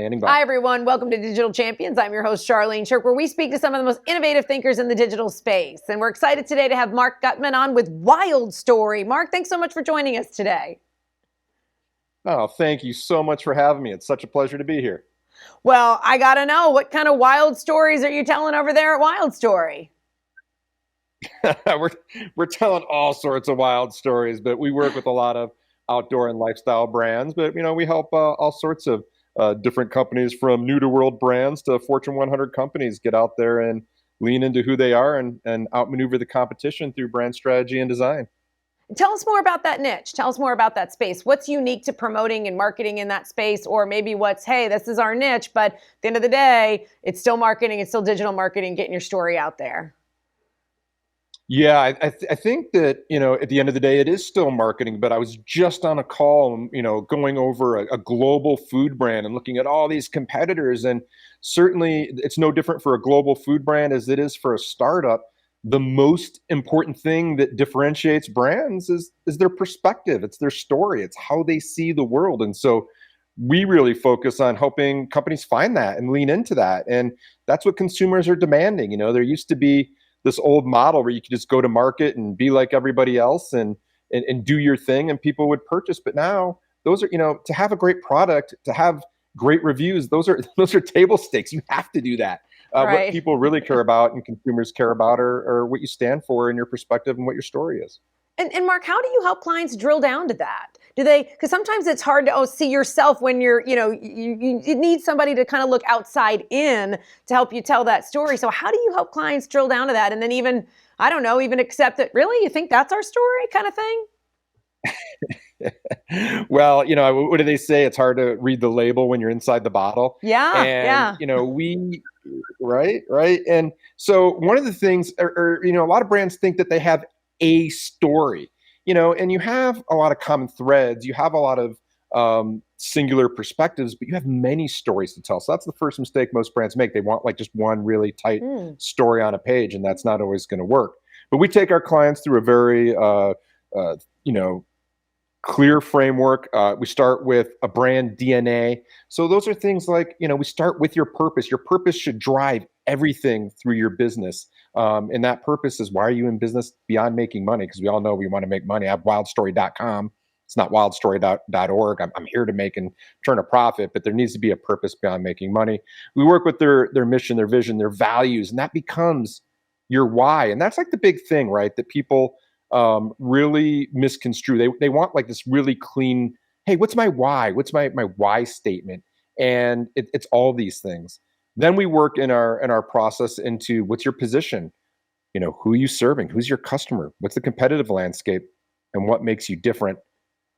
standing by. Hi, everyone. Welcome to Digital Champions. I'm your host, Charlene Shirk, where we speak to some of the most innovative thinkers in the digital space. And we're excited today to have Marc Gutman on with Wildstory. Marc, thanks so much for joining us today. Oh, thank you so much for having me. It's such a pleasure to be here. Well, I got to know, what kind of wild stories are you telling over there at Wildstory? we're telling all sorts of wild stories, but we work with a lot of outdoor and lifestyle brands. But we help all sorts of different companies, from new to world brands to Fortune 100 companies, get out there and lean into who they are and outmaneuver the competition through brand strategy and design. Tell us more about that niche. Tell us more about that space. What's unique to promoting and marketing in that space? Or maybe what's, hey, this is our niche, but at the end of the day, it's still marketing, it's still digital marketing, getting your story out there. Yeah, I think that, at the end of the day, it is still marketing, but I was just on a call, going over a global food brand and looking at all these competitors. And certainly it's no different for a global food brand as it is for a startup. The most important thing that differentiates brands is their perspective. It's their story. It's how they see the world. And so we really focus on helping companies find that and lean into that. And that's what consumers are demanding. There used to be this old model where you could just go to market and be like everybody else and do your thing and people would purchase. But now those are, to have a great product, to have great reviews, those are table stakes. You have to do that. Right. What people really care about and consumers care about are what you stand for and your perspective and what your story is. And Marc, how do you help clients drill down to that? Do they, because sometimes it's hard to see yourself when you're, you need somebody to kind of look outside in to help you tell that story. So how do you help clients drill down to that? And then even, I don't know, even accept that, really, you think that's our story kind of thing? Well, what do they say? It's hard to read the label when you're inside the bottle. Yeah, and, right. And so one of the things, a lot of brands think that they have a story, and you have a lot of common threads, you have a lot of singular perspectives, but you have many stories to tell. So that's the first mistake most brands make. They want like just one really tight story on a page, and that's not always going to work. But we take our clients through a very, clear framework. We start with a brand DNA. So those are things like, we start with your purpose. Your purpose should drive everything through your business. And that purpose is, why are you in business beyond making money? Because we all know we want to make money. I have wildstory.com. It's not wildstory.org. I'm here to make and turn a profit, but there needs to be a purpose beyond making money. We work with their mission, their vision, their values, and that becomes your why. And that's like the big thing, right? That people really misconstrue. They want like this really clean, hey, what's my why? What's my why statement? And it's all these things. Then we work in our process into, what's your position? Who are you serving? Who's your customer? What's the competitive landscape? And what makes you different?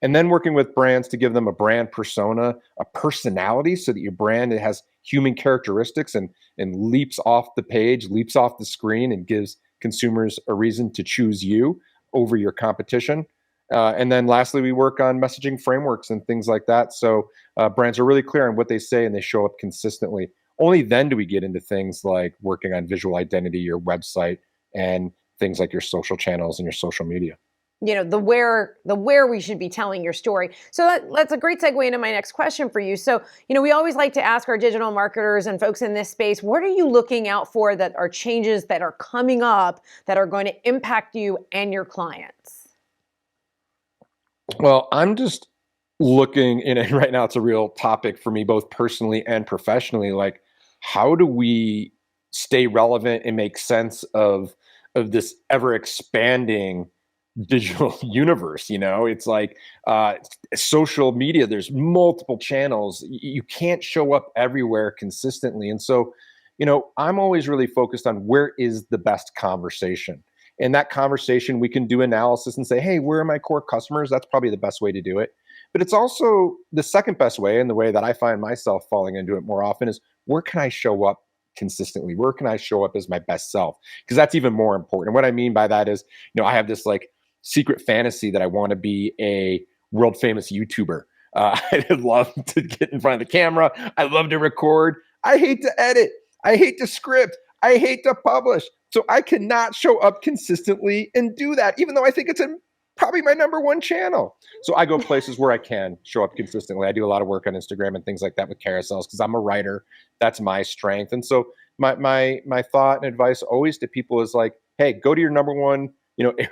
And then working with brands to give them a brand persona, a personality, so that your brand, it has human characteristics and leaps off the page, leaps off the screen, and gives consumers a reason to choose you over your competition. And then lastly, we work on messaging frameworks and things like that. So brands are really clear on what they say and they show up consistently. Only then do we get into things like working on visual identity, your website, and things like your social channels and your social media. The where we should be telling your story. So that's a great segue into my next question for you. So, we always like to ask our digital marketers and folks in this space, what are you looking out for that are changes that are coming up that are going to impact you and your clients? Well, I'm just looking, and right now it's a real topic for me, both personally and professionally, like, how do we stay relevant and make sense of this ever expanding digital universe? It's like social media, there's multiple channels. You can't show up everywhere consistently. And so, I'm always really focused on, where is the best conversation? In that conversation, we can do analysis and say, hey, where are my core customers? That's probably the best way to do it. But it's also the second best way, and the way that I find myself falling into it more often, is, where can I show up consistently? Where can I show up as my best self? Because that's even more important. And what I mean by that is, I have this like secret fantasy that I want to be a world famous YouTuber. I love to get in front of the camera. I love to record. I hate to edit. I hate to script. I hate to publish. So I cannot show up consistently and do that, even though I think it's probably my number one channel. So I go places where I can show up consistently. I do a lot of work on Instagram and things like that with carousels because I'm a writer. That's my strength. And so my thought and advice always to people is like, hey, go to your number one,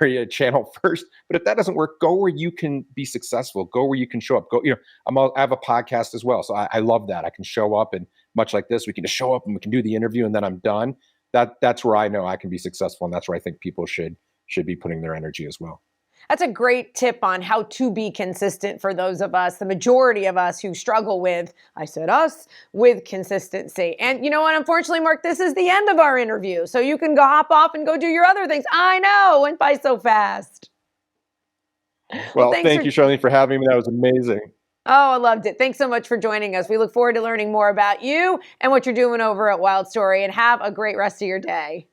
area channel first. But if that doesn't work, go where you can be successful. Go where you can show up. Go, I have a podcast as well. So I love that. I can show up, and much like this, we can just show up and we can do the interview and then I'm done. That's where I know I can be successful. And that's where I think people should be putting their energy as well. That's a great tip on how to be consistent for those of us, the majority of us who struggle with, I said us, with consistency. And you know what? Unfortunately, Marc, this is the end of our interview. So you can go hop off and go do your other things. I know, went by so fast. Well, thank you, Charlene, for having me. That was amazing. Oh, I loved it. Thanks so much for joining us. We look forward to learning more about you and what you're doing over at Wildstory, and have a great rest of your day.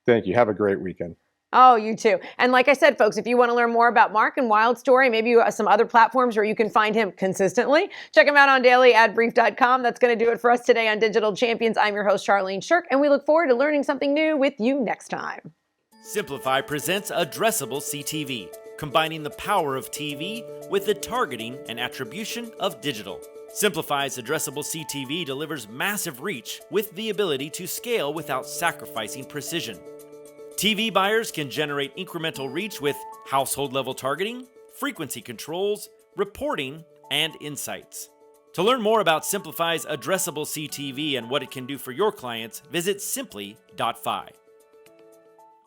Thank you. Have a great weekend. Oh, you too. And like I said, folks, if you want to learn more about Marc and Wildstory, maybe some other platforms where you can find him consistently, check him out on dailyadbrief.com. That's going to do it for us today on Digital Champions. I'm your host, Charlene Shirk, and we look forward to learning something new with you next time. Simplify presents Addressable CTV, combining the power of TV with the targeting and attribution of digital. Simplify's Addressable CTV delivers massive reach with the ability to scale without sacrificing precision. TV buyers can generate incremental reach with household-level targeting, frequency controls, reporting, and insights. To learn more about Simplify's Addressable CTV and what it can do for your clients, visit simply.fi.